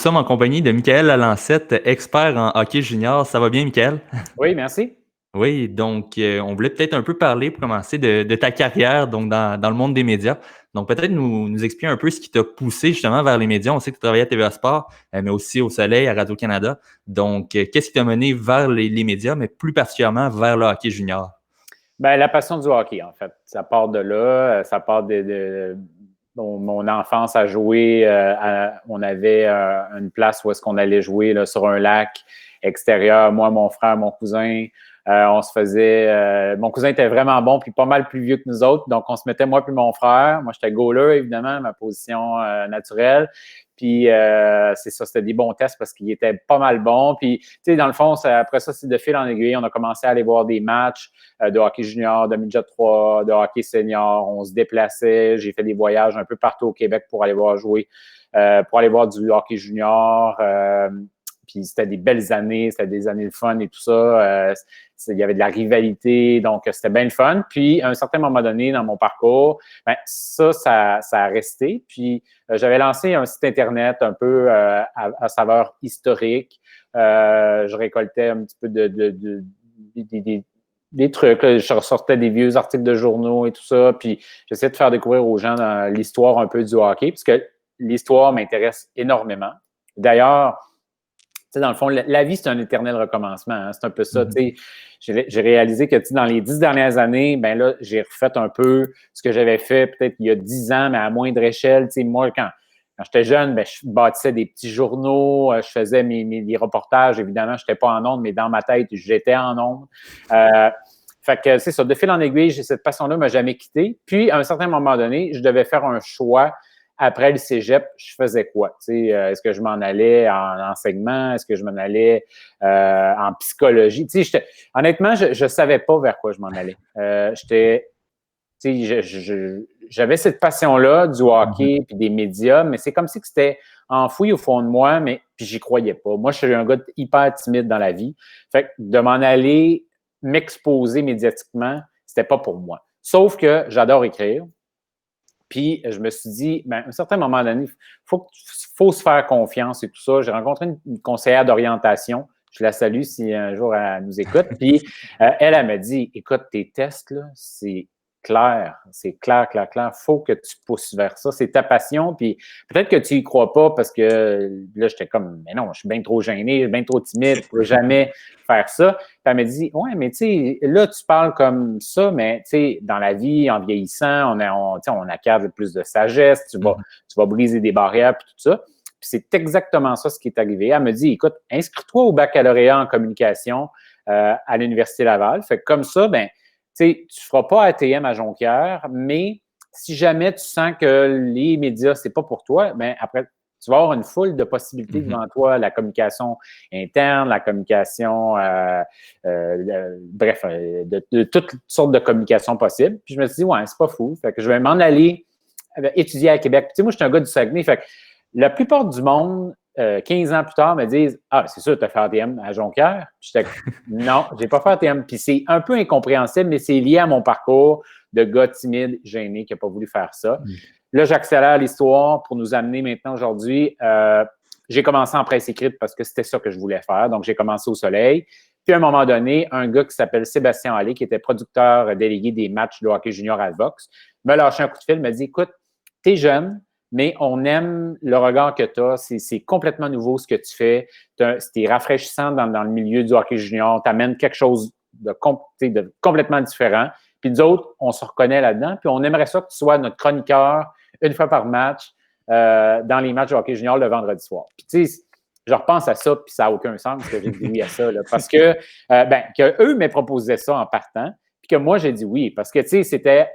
sommes en compagnie de Michael Lalancette, expert en hockey junior. Ça va bien, Michael? Oui, merci. Oui, donc on voulait peut-être un peu parler pour commencer de ta carrière donc dans le monde des médias. Donc peut-être nous expliquer un peu ce qui t'a poussé justement vers les médias. On sait que tu travaillais à TVA Sport, mais aussi au Soleil, à Radio-Canada. Donc qu'est-ce qui t'a mené vers les médias, mais plus particulièrement vers le hockey junior? Ben, la passion du hockey, en fait. Ça part de là. Ça part de mon enfance à jouer. On avait une place où est-ce qu'on allait jouer là, sur un lac extérieur. Moi, mon frère, mon cousin, on se faisait... mon cousin était vraiment bon, puis pas mal plus vieux que nous autres. Donc, on se mettait, moi puis mon frère. Moi, j'étais goaler, évidemment, ma position naturelle. Puis, c'est ça, c'était des bons tests parce qu'il était pas mal bon. Puis, tu sais, dans le fond, après ça, c'est de fil en aiguille. On a commencé à aller voir des matchs de hockey junior, de midget 3, de hockey senior. On se déplaçait. J'ai fait des voyages un peu partout au Québec pour aller voir jouer, pour aller voir du hockey junior. Puis c'était des belles années, c'était des années de fun et tout ça. Il y avait de la rivalité, donc c'était bien le fun. Puis, à un certain moment donné dans mon parcours, ben, ça a resté. Puis, j'avais lancé un site Internet un peu à saveur historique. Je récoltais un petit peu des trucs. Là. Je ressortais des vieux articles de journaux et tout ça. Puis, j'essayais de faire découvrir aux gens l'histoire un peu du hockey, parce que l'histoire m'intéresse énormément. D'ailleurs, dans le fond, la vie, c'est un éternel recommencement. Hein? C'est un peu ça. Mm-hmm. J'ai réalisé que dans les 10 dernières années, ben là, j'ai refait un peu ce que j'avais fait peut-être il y a 10 ans, mais à moindre échelle. Moi, quand j'étais jeune, ben, je bâtissais des petits journaux, je faisais mes reportages. Évidemment, je n'étais pas en ondes, mais dans ma tête, j'étais en ondes. Fait que c'est ça, de fil en aiguille, cette passion-là ne m'a jamais quitté. Puis, à un certain moment donné, je devais faire un choix. Après le cégep, je faisais quoi? Est-ce que je m'en allais en enseignement? Est-ce que je m'en allais en psychologie? Honnêtement, je ne savais pas vers quoi je m'en allais. J'avais cette passion-là du hockey puis des médias, mais c'est comme si c'était enfoui au fond de moi, mais puis j'y croyais pas. Moi, je suis un gars hyper timide dans la vie. Fait que de m'en aller m'exposer médiatiquement, c'était pas pour moi. Sauf que j'adore écrire. Puis, je me suis dit, ben, à un certain moment donné, faut se faire confiance et tout ça. J'ai rencontré une conseillère d'orientation. Je la salue si un jour elle nous écoute. Puis, elle m'a dit, écoute, tes tests, là, c'est clair. Faut que tu pousses vers ça. C'est ta passion. Puis, peut-être que tu y crois pas parce que là, j'étais comme, mais non, je suis bien trop gêné, bien trop timide, je ne pourrais jamais faire ça. Puis, elle m'a dit, ouais, mais tu sais, là, tu parles comme ça, mais tu sais, dans la vie, en vieillissant, on acquiert plus de sagesse, tu vas briser des barrières, puis tout ça. Puis c'est exactement ça ce qui est arrivé. Elle me dit, écoute, inscris-toi au baccalauréat en communication à l'Université Laval. Fait que comme ça, ben, tu ne feras pas ATM à Jonquière, mais si jamais tu sens que les médias, c'est pas pour toi, ben après, tu vas avoir une foule de possibilités devant toi, la communication interne, la communication, bref, de toutes sortes de communications possibles. Puis je me suis dit, ouais, c'est pas fou. Fait que je vais m'en aller étudier à Québec. Puis, tu sais, moi, je suis un gars du Saguenay. Fait que la plupart du monde, 15 ans plus tard, me disent « Ah, c'est sûr, tu as fait ATM à Jonquière. » J'étais non, j'ai pas fait ATM. Puis c'est un peu incompréhensible, mais c'est lié à mon parcours de gars timide, gêné, qui n'a pas voulu faire ça. Là, j'accélère l'histoire pour nous amener maintenant aujourd'hui. J'ai commencé en presse écrite parce que c'était ça que je voulais faire. Donc, j'ai commencé au Soleil. Puis, à un moment donné, un gars qui s'appelle Sébastien Allais, qui était producteur délégué des matchs de hockey junior à Vox, me lâché un coup de fil, m'a dit « Écoute, t'es jeune, mais on aime le regard que tu as. C'est complètement nouveau ce que tu fais. C'est rafraîchissant dans le milieu du hockey junior. Tu amènes quelque chose de complètement différent. Puis d'autres, on se reconnaît là-dedans. Puis on aimerait ça que tu sois notre chroniqueur une fois par match dans les matchs de hockey junior le vendredi soir. Puis tu sais, je repense à ça, puis ça n'a aucun sens que j'ai dit oui à ça. Là, parce que, eux m'aient proposé ça en partant, puis que moi, j'ai dit oui. Parce que, tu sais, c'était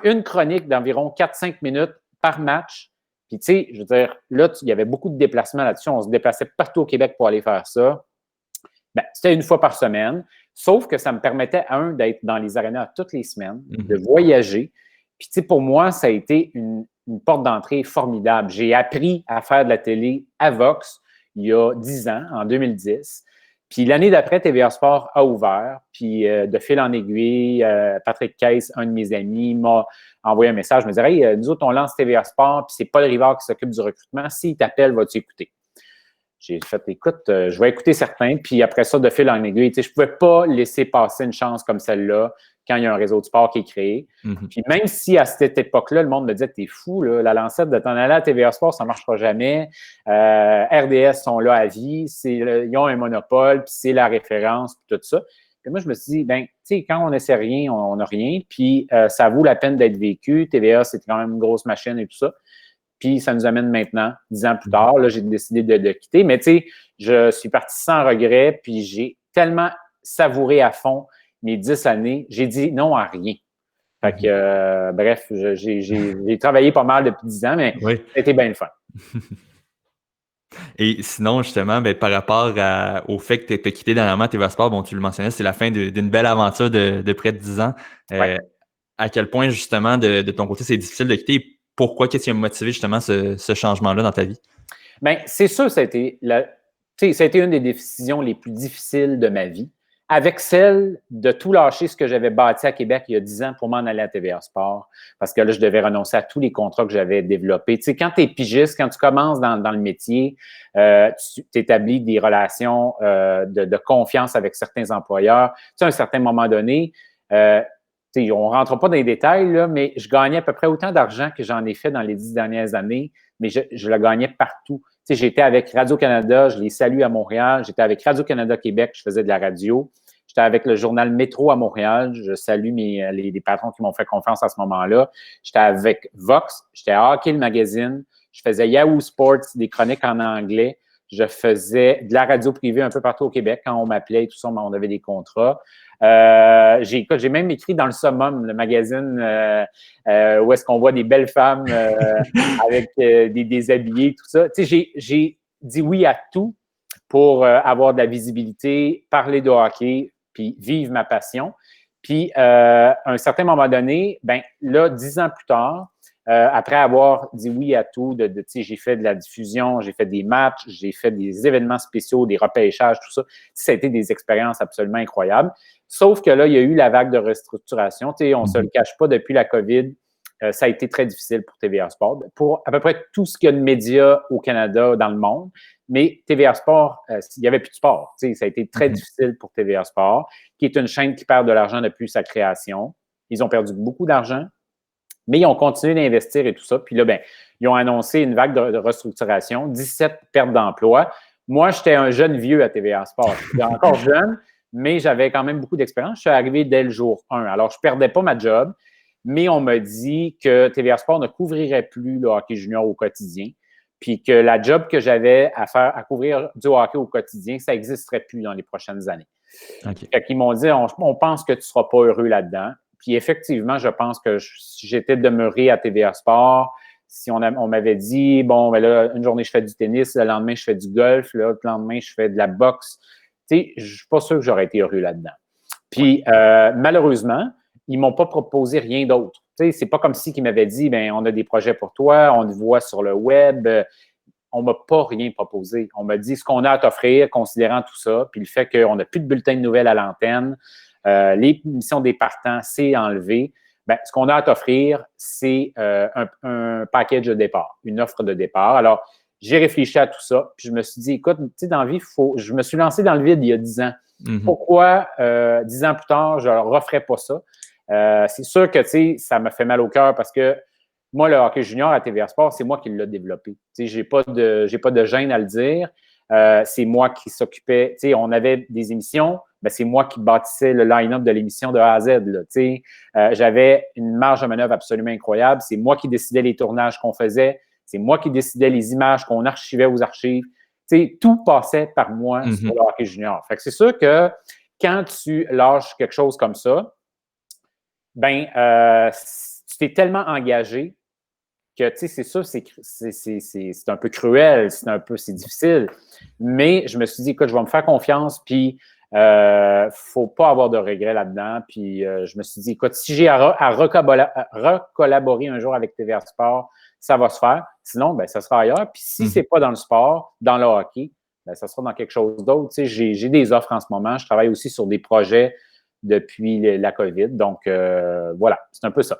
une chronique d'environ 4-5 minutes par match. Puis, tu sais, je veux dire, là, il y avait beaucoup de déplacements là-dessus. On se déplaçait partout au Québec pour aller faire ça. Ben, c'était une fois par semaine. Sauf que ça me permettait, d'être dans les arénas toutes les semaines, de voyager. Puis, tu sais, pour moi, ça a été une porte d'entrée formidable. J'ai appris à faire de la télé à Vox il y a 10 ans, en 2010. Puis l'année d'après, TVA Sport a ouvert. Puis de fil en aiguille, Patrick Caisse, un de mes amis, m'a envoyé un message. Je me disais, hey, nous autres, on lance TVA Sport, puis c'est Paul Rivard qui s'occupe du recrutement. S'il t'appelle, vas-tu écouter? j'ai fait, écoute, je vais écouter certains, puis après ça, de fil en aiguille, tu sais, je pouvais pas laisser passer une chance comme celle-là quand il y a un réseau de sport qui est créé. Puis même si à cette époque-là, le monde me disait, t'es fou, là, la lancette de t'en aller à TVA Sport, ça marchera jamais. RDS sont là à vie, ils ont un monopole, puis c'est la référence, puis tout ça. Puis moi, je me suis dit, ben, tu sais, quand on n'essaie rien, on n'a rien, puis ça vaut la peine d'être vécu. TVA, c'est quand même une grosse machine et tout ça. Puis ça nous amène maintenant, 10 ans plus tard, là, j'ai décidé de quitter. Mais tu sais, je suis parti sans regret, puis j'ai tellement savouré à fond mes 10 années, j'ai dit non à rien. Fait que, bref, j'ai travaillé pas mal depuis 10 ans, mais Oui. c'était bien le fun. Et sinon, justement, ben, par rapport au fait que tu as quitté dernièrement TVA Sport, bon, tu le mentionnais, c'est la fin d'une belle aventure de près de 10 ans. Ouais. À quel point, justement, de ton côté, c'est difficile de quitter? Pourquoi, qu'est-ce qui a motivé, justement, ce changement-là dans ta vie? Bien, c'est sûr, ça a été une des décisions les plus difficiles de ma vie, avec celle de tout lâcher ce que j'avais bâti à Québec il y a 10 ans pour m'en aller à TVA Sport, parce que là, je devais renoncer à tous les contrats que j'avais développés. Tu sais, quand tu es pigiste, quand tu commences dans le métier, tu établis des relations de confiance avec certains employeurs. Tu sais, à un certain moment donné, on ne rentre pas dans les détails, là, mais je gagnais à peu près autant d'argent que j'en ai fait dans les 10 dernières années, mais je le gagnais partout. Tu sais, j'étais avec Radio-Canada, je les salue à Montréal. J'étais avec Radio-Canada Québec, je faisais de la radio. J'étais avec le journal Métro à Montréal. Je salue les patrons qui m'ont fait confiance à ce moment-là. J'étais avec Vox, j'étais à Hockey le magazine. Je faisais Yahoo Sports, des chroniques en anglais. Je faisais de la radio privée un peu partout au Québec quand on m'appelait et tout ça, on avait des contrats. J'ai même écrit dans le Summum, le magazine où est-ce qu'on voit des belles femmes avec des déshabillés, tout ça. Tu sais, j'ai dit oui à tout pour avoir de la visibilité, parler de hockey, puis vivre ma passion. Puis, à un certain moment donné, ben là, 10 ans plus tard, après avoir dit oui à tout, j'ai fait de la diffusion, j'ai fait des matchs, j'ai fait des événements spéciaux, des repêchages, tout ça. Ça a été des expériences absolument incroyables. Sauf que là, il y a eu la vague de restructuration. Tu sais, on ne se le cache pas, depuis la COVID, ça a été très difficile pour TVA Sport, pour à peu près tout ce qu'il y a de médias au Canada, dans le monde. Mais TVA Sport, il n'y avait plus de sport. Tu sais, ça a été très difficile pour TVA Sport, qui est une chaîne qui perd de l'argent depuis sa création. Ils ont perdu beaucoup d'argent, mais ils ont continué d'investir et tout ça. Puis là, ben, ils ont annoncé une vague de restructuration, 17 pertes d'emplois. Moi, j'étais un jeune vieux à TVA Sport. J'étais encore jeune, mais j'avais quand même beaucoup d'expérience. Je suis arrivé dès le jour 1. Alors, je ne perdais pas ma job, mais on m'a dit que TVA Sport ne couvrirait plus le hockey junior au quotidien, puis que la job que j'avais à faire, à couvrir du hockey au quotidien, ça n'existerait plus dans les prochaines années. Okay. Fait qu'ils m'ont dit, on pense que tu ne seras pas heureux là-dedans. Puis effectivement, je pense que si j'étais demeuré à TVA Sport, si on m'avait dit, bon, ben là, une journée, je fais du tennis, le lendemain, je fais du golf, le lendemain, je fais de la boxe, tu sais, je ne suis pas sûr que j'aurais été heureux là-dedans. Puis malheureusement, ils ne m'ont pas proposé rien d'autre. Tu sais, c'est pas comme si ils m'avaient dit, ben on a des projets pour toi, on te voit sur le web. On ne m'a pas rien proposé. On m'a dit ce qu'on a à t'offrir, considérant tout ça, puis le fait qu'on n'a plus de bulletins de nouvelles à l'antenne, les missions des partants, c'est enlevé. Ben, ce qu'on a à t'offrir, c'est un package de départ, une offre de départ. Alors, j'ai réfléchi à tout ça, puis je me suis dit, écoute, tu sais, dans la vie, je me suis lancé dans le vide il y a 10 ans. Pourquoi, 10 ans plus tard, je ne referais pas ça? C'est sûr que, tu sais, ça m'a fait mal au cœur parce que moi, le hockey junior à TVA Sport, c'est moi qui l'ai développé. Tu sais, j'ai pas de gêne à le dire. C'est moi qui s'occupais. Tu sais, on avait des émissions, ben c'est moi qui bâtissais le line-up de l'émission de A à Z. Là, tu sais. J'avais une marge de manœuvre absolument incroyable. C'est moi qui décidais les tournages qu'on faisait. C'est moi qui décidais les images qu'on archivait aux archives. Tu sais, tout passait par moi sur le hockey junior. Fait que c'est sûr que quand tu lâches quelque chose comme ça, ben tu t'es tellement engagé que, tu sais, c'est sûr, c'est un peu cruel, c'est difficile. Mais je me suis dit, écoute, je vais me faire confiance, puis faut pas avoir de regrets là-dedans. Puis je me suis dit, écoute, si j'ai à recollaborer un jour avec TVA Sport, ça va se faire. Sinon, ben ça sera ailleurs. Puis si c'est pas dans le sport, dans le hockey, ben ça sera dans quelque chose d'autre. Tu sais, j'ai des offres en ce moment. Je travaille aussi sur des projets depuis la COVID. Donc, voilà, c'est un peu ça.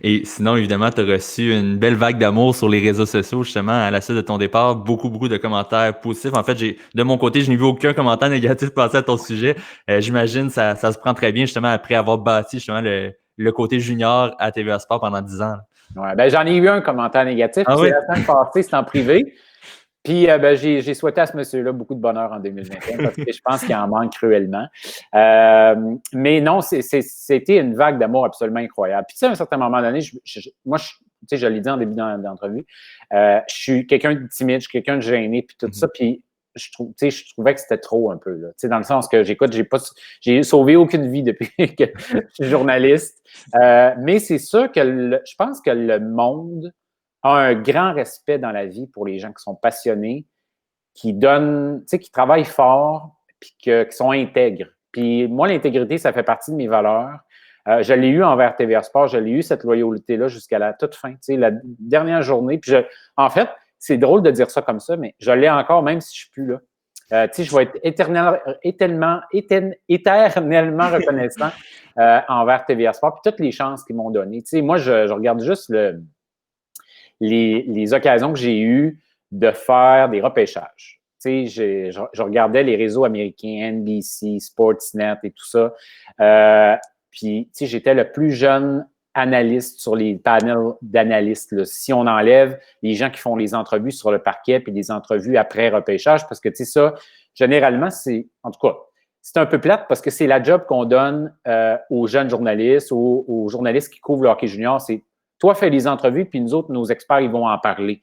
Et sinon, évidemment, tu as reçu une belle vague d'amour sur les réseaux sociaux, justement, à la suite de ton départ. Beaucoup, beaucoup de commentaires positifs. En fait, de mon côté, je n'ai vu aucun commentaire négatif passer à ton sujet. J'imagine que ça se prend très bien, justement, après avoir bâti, justement, le côté junior à TVA Sport pendant 10 ans. Ouais, ben, j'en ai eu un commentaire négatif, Ah puis c'est oui? la semaine passée, c'est en privé. Puis ben, j'ai souhaité à ce monsieur-là beaucoup de bonheur en 2021 parce que je pense qu'il en manque cruellement. Mais non, c'était une vague d'amour absolument incroyable. Puis tu sais, à un certain moment donné, moi, tu sais, je l'ai dit en début d'entrevue, je suis quelqu'un de timide, je suis quelqu'un de gêné, puis tout ça. Puis je trouvais que c'était trop un peu, là. Tu sais, dans le sens que j'ai sauvé aucune vie depuis que je suis journaliste. Mais c'est sûr que je pense que le monde a un grand respect dans la vie pour les gens qui sont passionnés, qui donnent, tu sais, qui travaillent fort, puis qui sont intègres. Puis moi, l'intégrité, ça fait partie de mes valeurs. Je l'ai eu envers TVA Sport, je l'ai eu cette loyauté-là jusqu'à la toute fin, tu sais, la dernière journée. Puis en fait, c'est drôle de dire ça comme ça, mais je l'ai encore même si je suis plus là. Tu sais, je vais être éternellement reconnaissant envers TVA Sport, puis toutes les chances qu'ils m'ont données. Tu sais, moi, je regarde juste les occasions que j'ai eues de faire des repêchages. Tu sais, je regardais les réseaux américains, NBC, Sportsnet et tout ça. Puis, tu sais, j'étais le plus jeune analyste sur les panels d'analystes. Là. Si on enlève les gens qui font les entrevues sur le parquet puis les entrevues après repêchage, parce que, tu sais, ça, généralement, en tout cas, c'est un peu plate parce que c'est la job qu'on donne aux jeunes journalistes, aux journalistes qui couvrent le hockey junior. C'est toi, fais les entrevues, puis nous autres, nos experts, ils vont en parler.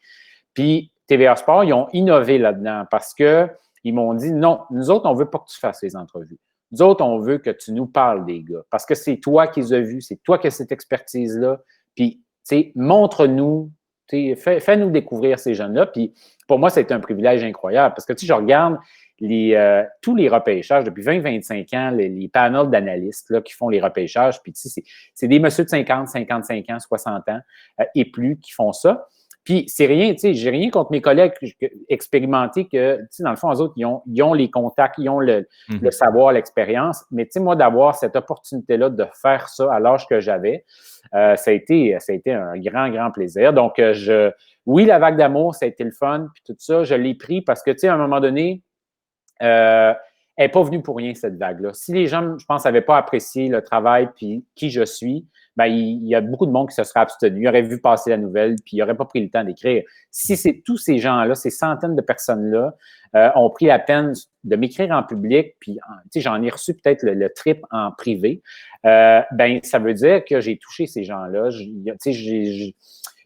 Puis TVA Sport, ils ont innové là-dedans parce qu'ils m'ont dit non, nous autres, on ne veut pas que tu fasses les entrevues. Nous autres, on veut que tu nous parles des gars parce que c'est toi qui les as vus, c'est toi qui as cette expertise-là. Puis, tu sais, montre-nous, fais-nous découvrir ces jeunes-là. Puis, pour moi, c'est un privilège incroyable parce que, tu sais, je regarde tous les repêchages depuis 20-25 ans, les panels d'analystes là, qui font les repêchages, puis tu sais, c'est des messieurs de 50, 55 ans, 60 ans et plus qui font ça. Puis c'est rien, tu sais, j'ai rien contre mes collègues expérimentés que, tu sais, dans le fond, eux autres, ils ont les contacts, ils ont le savoir, l'expérience. Mais tu sais, moi, d'avoir cette opportunité-là de faire ça à l'âge que j'avais, ça a été un grand, grand plaisir. Donc, oui, la vague d'amour, ça a été le fun, puis tout ça, je l'ai pris parce que, tu sais, à un moment donné, elle n'est pas venue pour rien, cette vague-là. Si les gens, je pense, n'avaient pas apprécié le travail puis qui je suis, ben, il y a beaucoup de monde qui se serait abstenu, ils auraient vu passer la nouvelle puis ils n'auraient pas pris le temps d'écrire. Si c'est tous ces gens-là, ces centaines de personnes-là, ont pris la peine de m'écrire en public, puis j'en ai reçu peut-être le trip en privé, ben, ça veut dire que j'ai touché ces gens-là.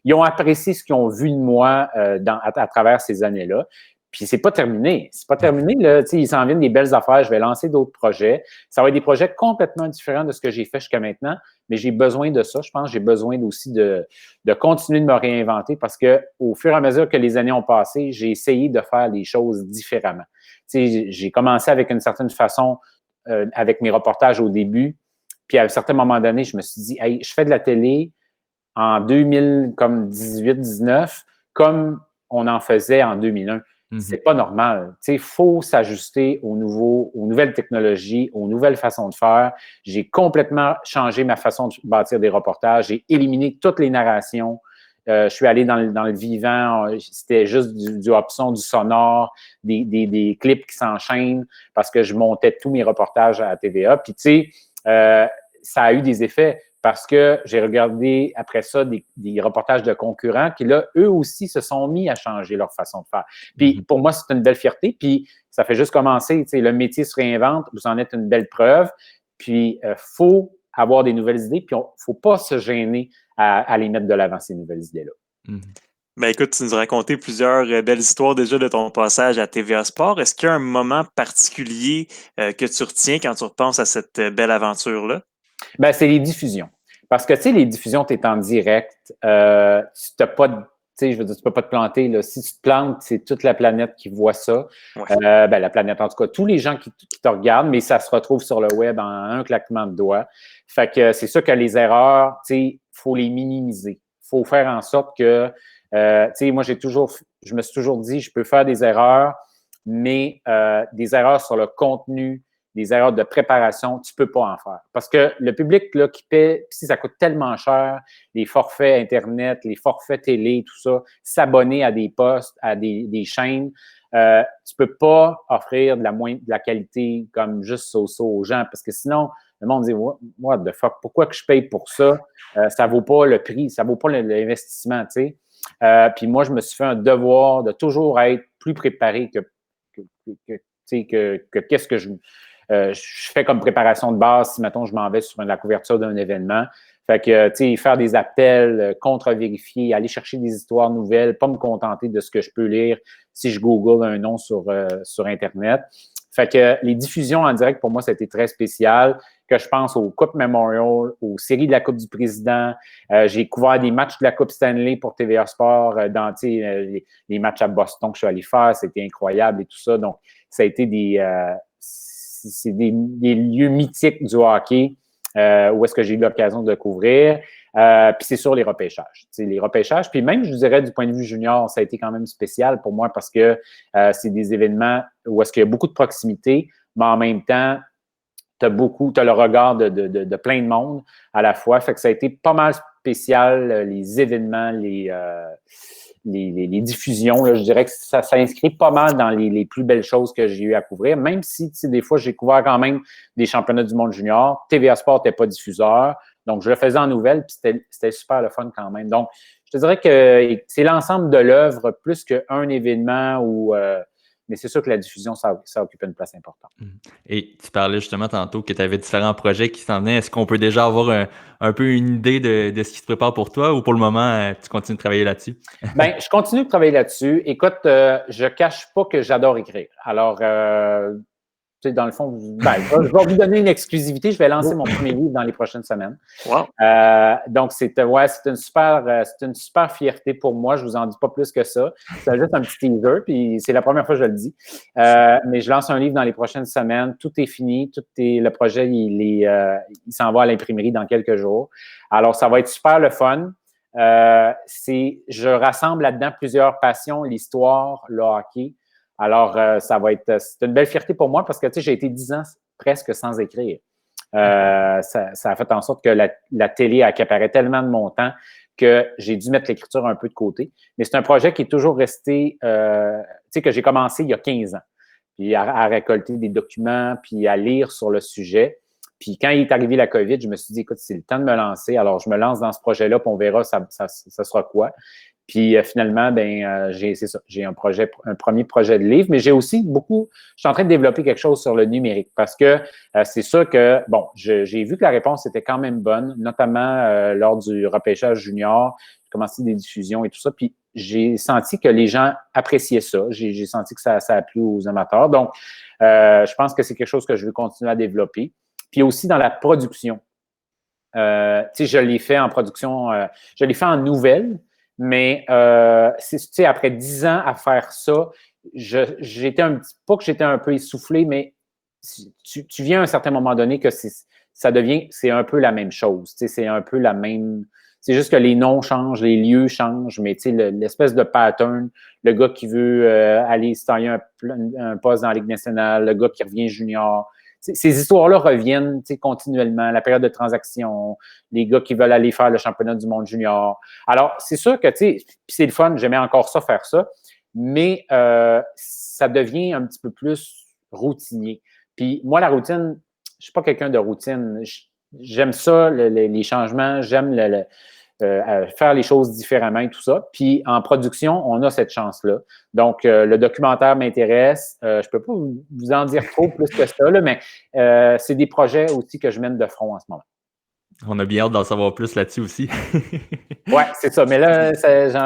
Ils ont apprécié ce qu'ils ont vu de moi à travers ces années-là. Puis c'est pas terminé. C'est pas terminé, là. Tu sais, il s'en viennent des belles affaires. Je vais lancer d'autres projets. Ça va être des projets complètement différents de ce que j'ai fait jusqu'à maintenant, mais j'ai besoin de ça. Je pense que j'ai besoin aussi de continuer de me réinventer parce que au fur et à mesure que les années ont passé, j'ai essayé de faire les choses différemment. Tu sais, j'ai commencé avec une certaine façon avec mes reportages au début. Puis à un certain moment donné, je me suis dit, hey, je fais de la télé en 2018-19 comme on en faisait en 2001. C'est pas normal. Il faut s'ajuster aux nouvelles technologies, aux nouvelles façons de faire. J'ai complètement changé ma façon de bâtir des reportages. J'ai éliminé toutes les narrations. Je suis allé dans le vivant. C'était juste du option, du sonore, des clips qui s'enchaînent parce que je montais tous mes reportages à TVA. Puis, tu sais, ça a eu des effets parce que j'ai regardé après ça des reportages de concurrents qui, là, eux aussi se sont mis à changer leur façon de faire. Puis pour moi, c'est une belle fierté. Puis ça fait juste commencer. Tu sais, le métier se réinvente. Vous en êtes une belle preuve. Puis faut avoir des nouvelles idées. Puis faut pas se gêner à les mettre de l'avant, ces nouvelles idées-là. Ben écoute, tu nous as raconté plusieurs belles histoires déjà de ton passage à TVA Sport. Est-ce qu'il y a un moment particulier que tu retiens quand tu repenses à cette belle aventure-là? Ben, c'est les diffusions. Parce que, tu sais, les diffusions, tu es en direct. Tu n'as pas de. Tu sais, je veux dire, tu peux pas te planter. Là. Si tu te plantes, c'est toute la planète qui voit ça. Ouais. Ben, la planète, en tout cas, tous les gens qui te regardent, mais ça se retrouve sur le web en un claquement de doigts. Fait que c'est sûr que les erreurs, tu sais, il faut les minimiser. Il faut faire en sorte que, tu sais, moi, je me suis toujours dit, je peux faire des erreurs, mais des erreurs sur le contenu des erreurs de préparation, tu peux pas en faire. Parce que le public là, qui paie, si ça coûte tellement cher, les forfaits Internet, les forfaits télé, tout ça, s'abonner à des postes, à des chaînes, tu peux pas offrir de la qualité comme juste so-so aux gens, parce que sinon, le monde dit « What the fuck, pourquoi que je paye pour ça? Ça vaut pas le prix, ça vaut pas l'investissement, tu sais. » Puis moi, je me suis fait un devoir de toujours être plus préparé que qu'est-ce que je fais comme préparation de base si, mettons, je m'en vais sur la couverture d'un événement. Fait que, tu sais, faire des appels, contre-vérifier, aller chercher des histoires nouvelles, pas me contenter de ce que je peux lire si je Google un nom sur Internet. Fait que les diffusions en direct, pour moi, ça a été très spécial. Que je pense aux Coupe Memorial, aux séries de la Coupe du Président. J'ai couvert des matchs de la Coupe Stanley pour TVA Sport dans les matchs à Boston que je suis allé faire. C'était incroyable et tout ça. Donc, ça a été des lieux mythiques du hockey où est-ce que j'ai eu l'occasion de couvrir. Puis c'est sur les repêchages. Les repêchages. Puis même, je dirais, du point de vue junior, ça a été quand même spécial pour moi parce que c'est des événements où est-ce qu'il y a beaucoup de proximité, mais en même temps, tu as le regard de plein de monde à la fois. Fait que ça a été pas mal spécial, les événements, les diffusions. Là, je dirais que ça s'inscrit pas mal dans les plus belles choses que j'ai eu à couvrir, même si, des fois, j'ai couvert quand même des championnats du monde junior. TVA Sport n'était pas diffuseur, donc je le faisais en nouvelles, puis c'était super le fun quand même. Donc, je te dirais que c'est l'ensemble de l'œuvre plus qu'un événement où... mais c'est sûr que la diffusion, ça occupe une place importante. Et tu parlais justement tantôt que tu avais différents projets qui s'en venaient. Est-ce qu'on peut déjà avoir un peu une idée de ce qui se prépare pour toi ou pour le moment, tu continues de travailler là-dessus? Bien, je continue de travailler là-dessus. Écoute, je cache pas que j'adore écrire. Alors, tu sais, dans le fond, je vais vous donner une exclusivité. Je vais lancer mon premier livre dans les prochaines semaines. Wow. Donc, c'est une super fierté pour moi. Je vous en dis pas plus que ça. C'est juste un petit teaser, puis c'est la première fois que je le dis. Mais je lance un livre dans les prochaines semaines. Tout est fini. Le projet, il s'en va à l'imprimerie dans quelques jours. Alors, ça va être super le fun. Je rassemble là-dedans plusieurs passions, l'histoire, le hockey. Alors, c'est une belle fierté pour moi parce que, tu sais, j'ai été 10 ans presque sans écrire. Ça a fait en sorte que la télé accaparait tellement de mon temps que j'ai dû mettre l'écriture un peu de côté. Mais c'est un projet qui est toujours resté, tu sais, que j'ai commencé il y a 15 ans. Puis à récolter des documents, puis à lire sur le sujet. Puis quand il est arrivé la COVID, je me suis dit, écoute, c'est le temps de me lancer. Alors, je me lance dans ce projet-là, puis on verra ça sera quoi. Puis finalement, j'ai un premier projet de livre, mais j'ai aussi je suis en train de développer quelque chose sur le numérique parce que c'est sûr que, bon, j'ai vu que la réponse était quand même bonne, notamment lors du repêchage junior. J'ai commencé des diffusions et tout ça, puis j'ai senti que les gens appréciaient ça. J'ai senti que ça a plu aux amateurs. Donc, je pense que c'est quelque chose que je veux continuer à développer. Puis aussi dans la production. Tu sais, je l'ai fait en production, je l'ai fait en nouvelles. Mais tu sais, après 10 ans à faire ça, j'étais pas que j'étais un peu essoufflé, mais tu viens à un certain moment donné que c'est un peu la même chose. Tu sais, c'est un peu la même. C'est juste que les noms changent, les lieux changent, mais tu sais, l'espèce de pattern, le gars qui veut aller se tailler un poste dans la Ligue nationale, le gars qui revient junior. Ces histoires-là reviennent continuellement, la période de transaction, les gars qui veulent aller faire le championnat du monde junior. Alors, c'est sûr que, tu sais, c'est le fun, j'aimais encore ça, faire ça, mais ça devient un petit peu plus routinier. Puis moi, la routine, je suis pas quelqu'un de routine. J'aime ça, les changements, j'aime faire les choses différemment et tout ça. Puis en production, on a cette chance-là. Donc, le documentaire m'intéresse. Je peux pas vous en dire trop plus que ça, là, mais c'est des projets aussi que je mène de front en ce moment. On a bien hâte d'en savoir plus là-dessus aussi. Ouais, c'est ça. Mais là,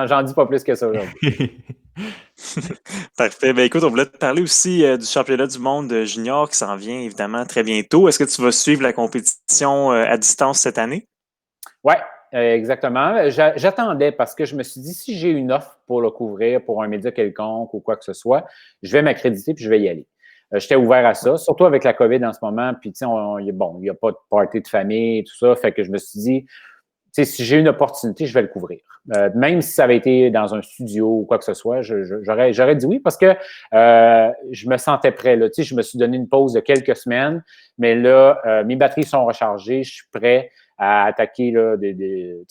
j'en dis pas plus que ça aujourd'hui. Parfait. Ben, écoute, on voulait te parler aussi du championnat du monde junior qui s'en vient évidemment très bientôt. Est-ce que tu vas suivre la compétition à distance cette année? Oui, exactement. J'attendais parce que je me suis dit, si j'ai une offre pour le couvrir pour un média quelconque ou quoi que ce soit, je vais m'accréditer puis je vais y aller. J'étais ouvert à ça, surtout avec la COVID en ce moment. Puis, tu sais, il n'y a pas de party de famille et tout ça. Fait que je me suis dit, tu si j'ai une opportunité, je vais le couvrir. Même si ça avait été dans un studio ou quoi que ce soit, j'aurais dit oui parce que je me sentais prêt. Là. Je me suis donné une pause de quelques semaines, mais là, mes batteries sont rechargées, je suis prêt à attaquer, là,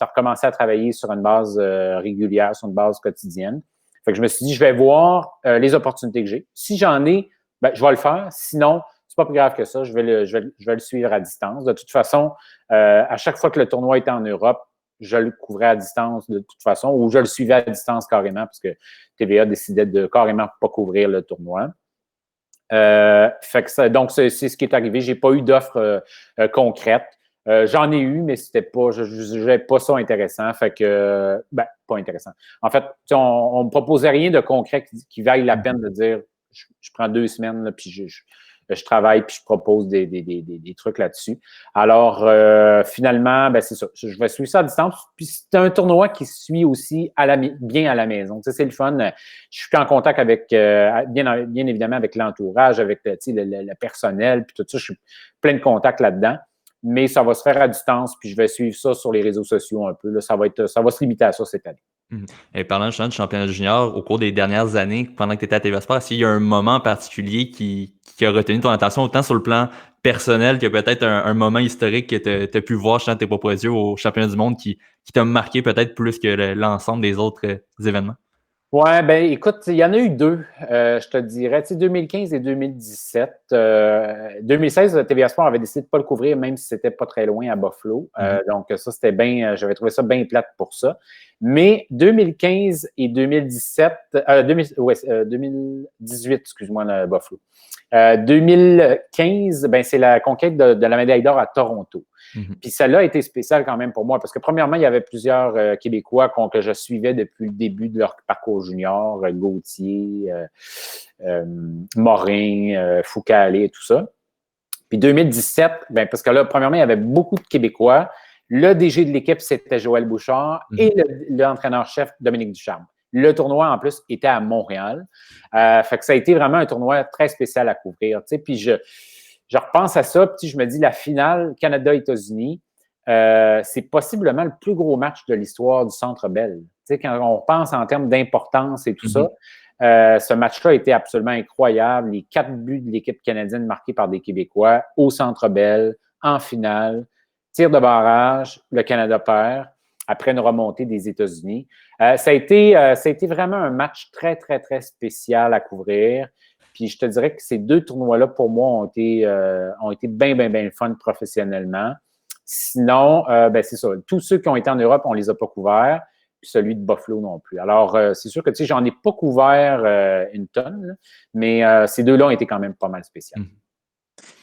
recommencer à travailler sur une base régulière, sur une base quotidienne. Fait que je me suis dit, je vais voir les opportunités que j'ai. Si j'en ai, ben, je vais le faire. Sinon, c'est pas plus grave que ça. Je vais le suivre à distance. De toute façon, à chaque fois que le tournoi était en Europe, je le couvrais à distance de toute façon, ou je le suivais à distance carrément, parce que TVA décidait de carrément pas couvrir le tournoi. Donc, c'est ce qui est arrivé. J'ai pas eu d'offre concrète. J'en ai eu, mais c'était pas, je n'avais pas ça intéressant. Fait que, pas intéressant. En fait, on me proposait rien de concret qui vaille la peine de dire, je prends 2 semaines, là, puis je travaille, puis je propose des trucs là-dessus. Alors, finalement, c'est ça. Je vais suivre ça à distance. Puis c'est un tournoi qui suit aussi bien à la maison. Tu sais, c'est le fun. Je suis en contact avec, bien évidemment, avec l'entourage, avec le personnel, puis tout ça. Je suis plein de contacts là-dedans. Mais ça va se faire à distance, puis je vais suivre ça sur les réseaux sociaux un peu. Là, ça va se limiter à ça cette année. Et parlant justement du championnat junior, au cours des dernières années, pendant que tu étais à TVA Sport, est-ce qu'il y a un moment en particulier qui a retenu ton attention, autant sur le plan personnel que peut-être un moment historique que tu as pu voir chez tes propres yeux au championnat du monde qui t'a marqué peut-être plus que l'ensemble des autres événements? Ouais, écoute, il y en a eu 2, je te dirais, 2015 et 2017. 2016, TVA Sport avait décidé de ne pas le couvrir, même si c'était pas très loin à Buffalo. Donc, ça, c'était j'avais trouvé ça bien plate pour ça. Mais 2015 et 2017, 2018, excuse-moi, Buffalo. 2015, c'est la conquête de la médaille d'or à Toronto. Puis celle-là a été spéciale quand même pour moi parce que premièrement, il y avait plusieurs Québécois que je suivais depuis le début de leur parcours junior, Gauthier, Morin, Foucault et tout ça. Puis 2017, parce que là, premièrement, il y avait beaucoup de Québécois. Le DG de l'équipe, c'était Joël Bouchard et l'entraîneur-chef Dominique Ducharme. Le tournoi, en plus, était à Montréal. Fait que ça a été vraiment un tournoi très spécial à couvrir. Puis je repense à ça, puis je me dis, la finale Canada-États-Unis, c'est possiblement le plus gros match de l'histoire du Centre Bell. Quand on pense en termes d'importance et tout ça, ce match-là a été absolument incroyable. Les 4 buts de l'équipe canadienne marqués par des Québécois au Centre Bell, en finale, tir de barrage, le Canada perd, après une remontée des États-Unis. Ça a été vraiment un match très, très, très spécial à couvrir. Puis je te dirais que ces 2 tournois-là, pour moi, ont été bien, bien, bien le fun professionnellement. Sinon, c'est ça. Tous ceux qui ont été en Europe, on ne les a pas couverts. Puis celui de Buffalo non plus. Alors, c'est sûr que, j'en ai pas couvert une tonne, là, mais ces 2-là ont été quand même pas mal spéciaux.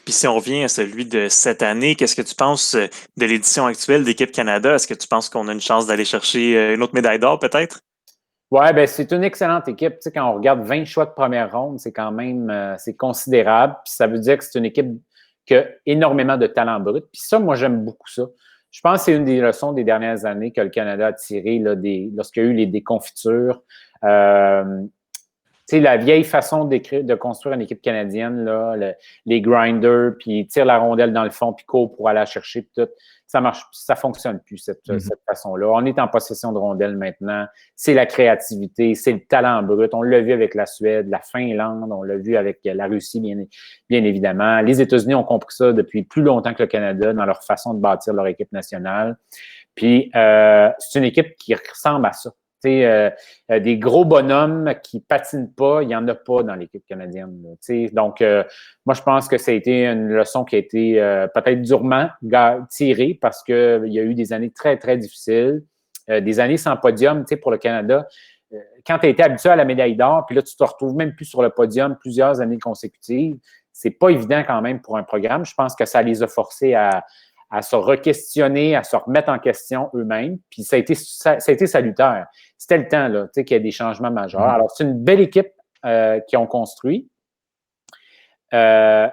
Puis si on revient à celui de cette année, qu'est-ce que tu penses de l'édition actuelle d'Équipe Canada? Est-ce que tu penses qu'on a une chance d'aller chercher une autre médaille d'or, peut-être? Oui, c'est une excellente équipe. Quand on regarde 20 choix de première ronde, c'est quand même c'est considérable. Puis ça veut dire que c'est une équipe qui a énormément de talent brut. Puis ça, moi, j'aime beaucoup ça. Je pense que c'est une des leçons des dernières années que le Canada a tirées lorsqu'il y a eu les déconfitures. La vieille façon de construire une équipe canadienne, là, les grinders, puis ils tirent la rondelle dans le fond, puis courent pour aller la chercher, puis tout. Ça fonctionne plus, cette façon-là. On est en possession de rondelles maintenant. C'est la créativité, c'est le talent brut. On l'a vu avec la Suède, la Finlande, on l'a vu avec la Russie, bien évidemment. Les États-Unis ont compris ça depuis plus longtemps que le Canada dans leur façon de bâtir leur équipe nationale. Puis, c'est une équipe qui ressemble à ça. Des gros bonhommes qui patinent pas, il n'y en a pas dans l'équipe canadienne. Donc, moi, je pense que ça a été une leçon qui a été peut-être durement tirée parce qu'il y a eu des années très, très difficiles, des années sans podium pour le Canada. Quand tu as été habitué à la médaille d'or, puis là, tu te retrouves même plus sur le podium plusieurs années consécutives, c'est pas évident quand même pour un programme. Je pense que ça les a forcés à se re-questionner, à se remettre en question eux-mêmes. Puis ça a été salutaire. C'était le temps là, qu'il y ait des changements majeurs. Alors, c'est une belle équipe qu'ils ont construit. Mais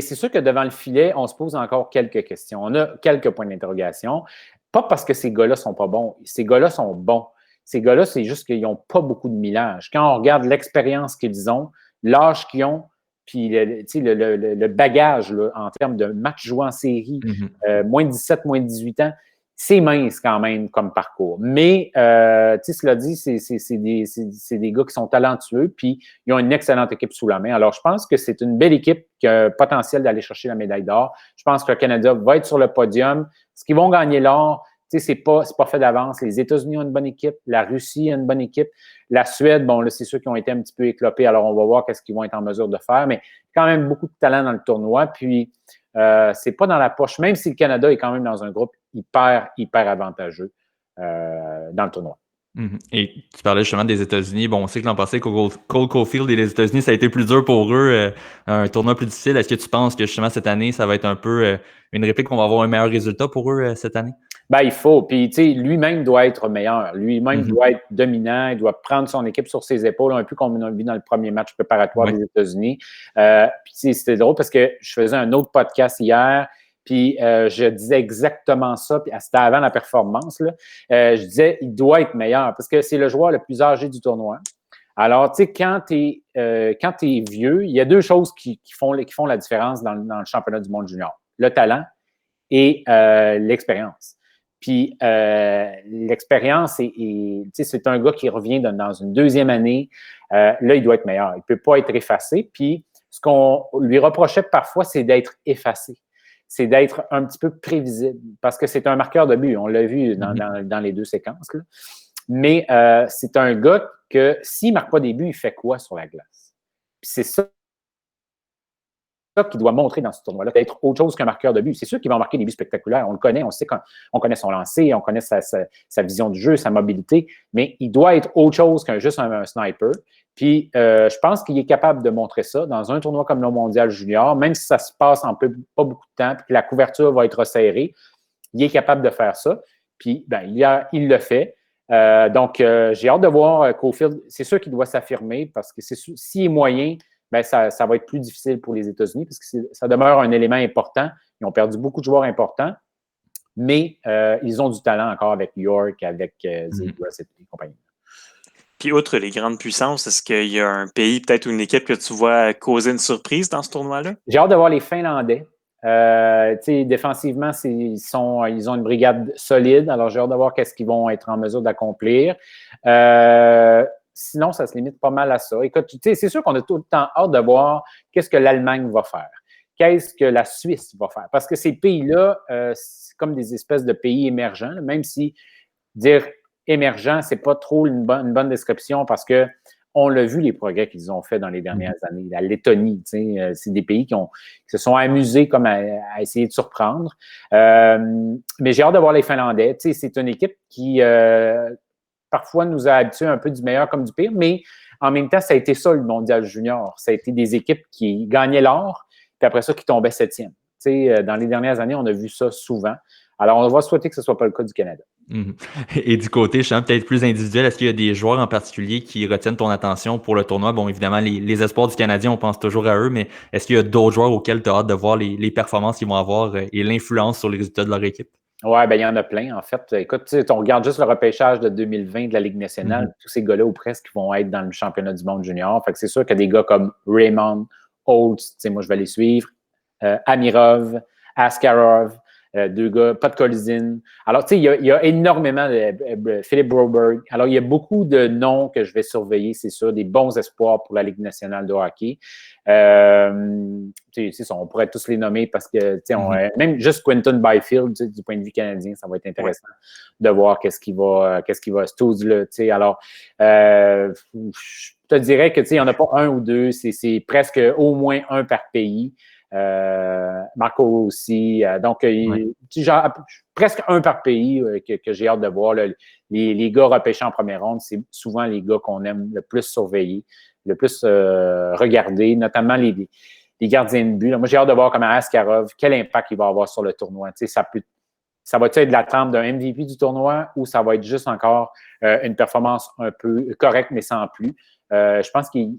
c'est sûr que devant le filet, on se pose encore quelques questions. On a quelques points d'interrogation. Pas parce que ces gars-là sont pas bons. Ces gars-là sont bons. Ces gars-là, c'est juste qu'ils n'ont pas beaucoup de millage. Quand on regarde l'expérience qu'ils ont, l'âge qu'ils ont, puis le bagage là, en termes de matchs joués en série, moins de 17, moins de 18 ans, c'est mince quand même comme parcours. Mais, cela dit, c'est des gars qui sont talentueux, puis ils ont une excellente équipe sous la main. Alors, je pense que c'est une belle équipe qui a le potentiel d'aller chercher la médaille d'or. Je pense que le Canada va être sur le podium. Ce qu'ils vont gagner l'or, c'est pas fait d'avance. Les États-Unis ont une bonne équipe, la Russie a une bonne équipe, la Suède, bon, là, c'est ceux qui ont été un petit peu éclopés, alors on va voir qu'est-ce qu'ils vont être en mesure de faire, mais quand même beaucoup de talent dans le tournoi, puis c'est pas dans la poche, même si le Canada est quand même dans un groupe hyper avantageux dans le tournoi. Et tu parlais justement des États-Unis. Bon, on sait que l'an passé, Cole Caulfield et les États-Unis, ça a été plus dur pour eux, un tournoi plus difficile. Est-ce que tu penses que justement cette année, ça va être un peu une réplique qu'on va avoir un meilleur résultat pour eux cette année? Ben, il faut. Puis, tu sais, lui-même doit être meilleur. Lui-même doit être dominant. Il doit prendre son équipe sur ses épaules, un peu comme on a vu dans le premier match préparatoire des États-Unis. Puis, c'était drôle parce que je faisais un autre podcast hier, puis je disais exactement ça. Puis, c'était avant la performance, là. Je disais, il doit être meilleur parce que c'est le joueur le plus âgé du tournoi. Alors, tu sais, quand tu es vieux, il y a deux choses qui font la différence dans le championnat du monde junior. Le talent et l'expérience. Puis l'expérience, c'est un gars qui revient dans une deuxième année. Là, il doit être meilleur. Il ne peut pas être effacé. Puis ce qu'on lui reprochait parfois, c'est d'être effacé. C'est d'être un petit peu prévisible parce que c'est un marqueur de but. On l'a vu dans les deux séquences. Là. Mais c'est un gars que s'il ne marque pas des buts, il fait quoi sur la glace? Puis c'est ça qu'il doit montrer dans ce tournoi-là, d'être autre chose qu'un marqueur de but. C'est sûr qu'il va marquer des buts spectaculaires. On le connaît, on sait qu'on connaît son lancer, on connaît sa vision du jeu, sa mobilité, mais il doit être autre chose qu'un juste un sniper. Puis, je pense qu'il est capable de montrer ça dans un tournoi comme le Mondial Junior, même si ça se passe en pas beaucoup de temps, puis que la couverture va être resserrée, il est capable de faire ça. Puis, ben, il le fait. Donc, j'ai hâte de voir Caulfield. C'est sûr qu'il doit s'affirmer parce que s'il est moyen, ben ça va être plus difficile pour les États-Unis parce que ça demeure un élément important. Ils ont perdu beaucoup de joueurs importants, mais ils ont du talent encore avec York, avec Zegras et compagnie. Puis, outre les grandes puissances, est-ce qu'il y a un pays, peut-être une équipe que tu vois causer une surprise dans ce tournoi-là? J'ai hâte de voir les Finlandais. Défensivement, ils ont une brigade solide. Alors, j'ai hâte de voir qu'est-ce qu'ils vont être en mesure d'accomplir. Sinon, ça se limite pas mal à ça. Écoute, c'est sûr qu'on a tout le temps hâte de voir qu'est-ce que l'Allemagne va faire. Qu'est-ce que la Suisse va faire? Parce que ces pays-là, c'est comme des espèces de pays émergents, même si dire émergent, c'est pas trop une bonne description parce que on l'a vu, les progrès qu'ils ont fait dans les dernières années. La Lettonie, c'est des pays qui se sont amusés comme à essayer de surprendre. Mais j'ai hâte de voir les Finlandais. C'est une équipe qui parfois nous a habitués un peu du meilleur comme du pire, mais en même temps, ça a été ça le Mondial Junior. Ça a été des équipes qui gagnaient l'or, puis après ça, qui tombaient septième. Dans les dernières années, on a vu ça souvent. Alors, on va souhaiter que ce ne soit pas le cas du Canada. Et du côté, je sens peut-être plus individuel, est-ce qu'il y a des joueurs en particulier qui retiennent ton attention pour le tournoi? Bon, évidemment, les espoirs du Canadien, on pense toujours à eux, mais est-ce qu'il y a d'autres joueurs auxquels tu as hâte de voir les performances qu'ils vont avoir et l'influence sur les résultats de leur équipe? Oui, ben il y en a plein, en fait. Écoute, on regarde juste le repêchage de 2020 de la Ligue nationale. Tous ces gars-là, ou presque, vont être dans le championnat du monde junior. Fait que c'est sûr qu'il y a des gars comme Raymond, Holtz, moi, je vais les suivre, Amirov, Askarov, deux gars, Podkolzin. Alors, tu sais, il y a énormément de Philippe Broberg. Alors, il y a beaucoup de noms que je vais surveiller, c'est sûr, des bons espoirs pour la Ligue nationale de hockey. On pourrait tous les nommer parce que, même juste Quinton Byfield, du point de vue canadien, ça va être intéressant de voir qu'est-ce qui va Stools-là. Alors, je te dirais que, il n'y en a pas un ou deux, c'est presque au moins un par pays. Marco aussi. Donc, presque un par pays que j'ai hâte de voir. Là. Les gars repêchés en première ronde, c'est souvent les gars qu'on aime le plus surveiller, le plus regarder, notamment les gardiens de but. Là. Moi, j'ai hâte de voir comment Askarov, quel impact il va avoir sur le tournoi. Ça va être de la trempe d'un MVP du tournoi ou ça va être juste encore une performance un peu correcte, mais sans plus. Je pense qu'il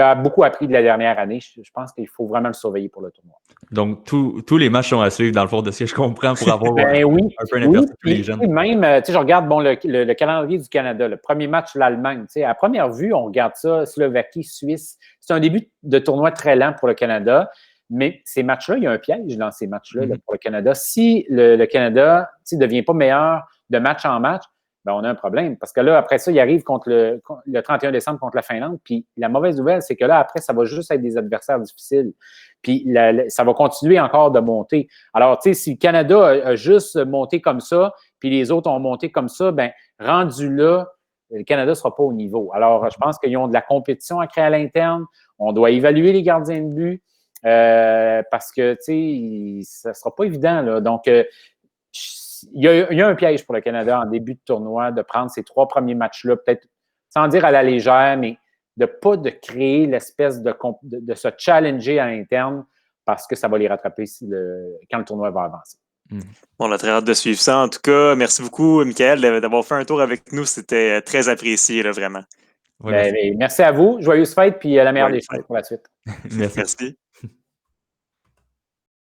a beaucoup appris de la dernière année. Je pense qu'il faut vraiment le surveiller pour le tournoi. Donc, tous les matchs sont à suivre, dans le fond, de ce que je comprends, pour avoir un peu un aperçu pour les jeunes. Même, je regarde le calendrier du Canada. Le premier match, l'Allemagne. À première vue, on regarde ça, Slovaquie, Suisse. C'est un début de tournoi très lent pour le Canada. Mais ces matchs-là, il y a un piège dans ces matchs-là là, pour le Canada. Si le Canada ne devient pas meilleur de match en match, ben on a un problème. Parce que là, après ça, il arrive contre le 31 décembre contre la Finlande. Puis la mauvaise nouvelle, c'est que là, après, ça va juste être des adversaires difficiles. Puis ça va continuer encore de monter. Alors, tu sais, si le Canada a juste monté comme ça, puis les autres ont monté comme ça, ben rendu là, le Canada ne sera pas au niveau. Alors, je pense qu'ils ont de la compétition à créer à l'interne. On doit évaluer les gardiens de but parce que, tu sais, ça ne sera pas évident. Là. Donc, il y a un piège pour le Canada en début de tournoi de prendre ces 3 premiers matchs-là, peut-être sans dire à la légère, mais de ne pas de créer l'espèce de se challenger à l'interne parce que ça va les rattraper quand le tournoi va avancer. On a très hâte de suivre ça. En tout cas, merci beaucoup, Michael, d'avoir fait un tour avec nous. C'était très apprécié, là, vraiment. Ouais, merci à vous. Joyeuses fêtes, puis la meilleure des fêtes pour la suite. Merci. Merci.